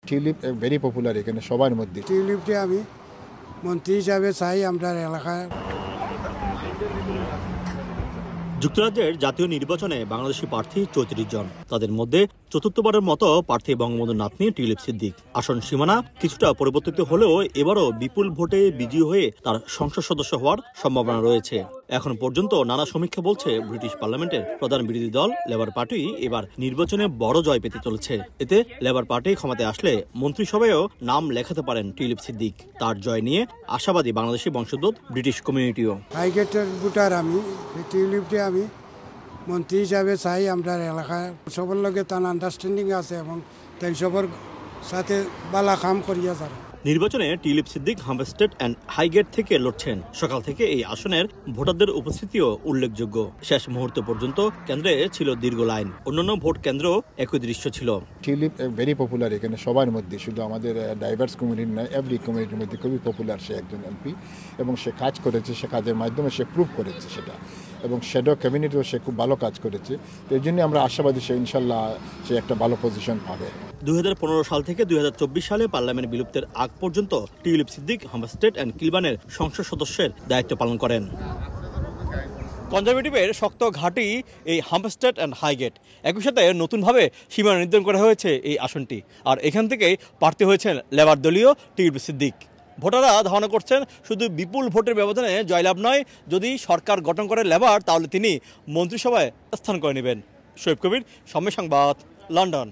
Tulip very popular এখানে সবার মধ্যে। টিউলিপটি আমি মন্ত্রী হিসাবে চাই আমরা এলাকায়। যুক্তরাজ্যের জাতীয় নির্বাচনে বাংলাদেশি প্রার্থী ৩৪ জন, তাদের মধ্যে চতুর্থবারের মতো প্রার্থী বঙ্গবন্ধুর নাতনি টিউলিপ সিদ্দিক। আসন সীমানা কিছুটা পরিবর্তিত হলেও এবারও বিপুল ভোটে বিজয়ী হয়ে তার সংসদ সদস্য হওয়ার সম্ভাবনা রয়েছে। এখন পর্যন্ত নানা সমীক্ষা বলছে ব্রিটিশ পার্লামেন্টের প্রধান বিরোধী দল লেবার পার্টি এবার নির্বাচনে বড় জয় পেতে চলেছে। এতে লেবার পার্টি ক্ষমতায় আসলে মন্ত্রিসভায়ও নাম লেখাতে পারেন টিউলিপ সিদ্দিক। তার জয় নিয়ে আশাবাদী বাংলাদেশি বংশোদ্ভূত ব্রিটিশ কমিউনিটিও। হাইগেটের ভোটার আমি, টিউলিপটি আমি মন্ত্রী হিসাবে চাই আমরা এলাকায়। সবার লগে তার আন্ডারস্ট্যান্ডিং আছে এবং তাই সবার সাথে বালা কাম করিয়া যারা। নির্বাচনে টিউলিপ সিদ্দিক হাম্পস্টেড অ্যান্ড হাইগেট থেকে লড়ছেন। সকাল থেকে এই আসনের ভোটারদের উপস্থিতিও উল্লেখযোগ্য। শেষ মুহূর্ত পর্যন্ত কেন্দ্রে ছিল দীর্ঘ লাইন, অন্যান্য ভোট কেন্দ্র একই দৃশ্য ছিল। টিউলিপ ভেরি পপুলার এখানে সবার মধ্যে, শুধু আমাদের ডাইভার্স কমিউনিটি নয়, এভরি কমিউনিটির মধ্যে খুবই পপুলার সে একজন এমপি এবং সে কাজ করেছে, সে কাজের মাধ্যমে সে প্রুভ করেছে সেটা, এবং শ্যাডো ক্যাবিনেটেও সে খুব ভালো কাজ করেছে। তো এই জন্যই আমরা আশাবাদী সে ইনশাল্লাহ সে একটা ভালো পজিশন পাবে। 2015 সাল থেকে 2024 সালে পার্লামেন্ট বিলুপ্তের আগ পর্যন্ত টিউলিপ সিদ্দিক হাম্পস্টেড অ্যান্ড কিলবার্নের সংসদ সদস্যের দায়িত্ব পালন করেন। কনজারভেটিভের শক্ত ঘাঁটি এই হাম্পস্টেড অ্যান্ড হাইগেট। একই সাথে নতুনভাবে সীমানা নির্ধারণ করা হয়েছে এই আসনটি, আর এখান থেকেই প্রার্থী হয়েছেন লেবার দলীয় টিউলিপ সিদ্দিক। ভোটাররা ধারণা করছেন শুধু বিপুল ভোটের ব্যবধানে জয়লাভ নয়, যদি সরকার গঠন করে লেবার তাহলে তিনি মন্ত্রিসভায় স্থান করে নেবেন। শোয়েব কবির, সময় সংবাদ, লন্ডন।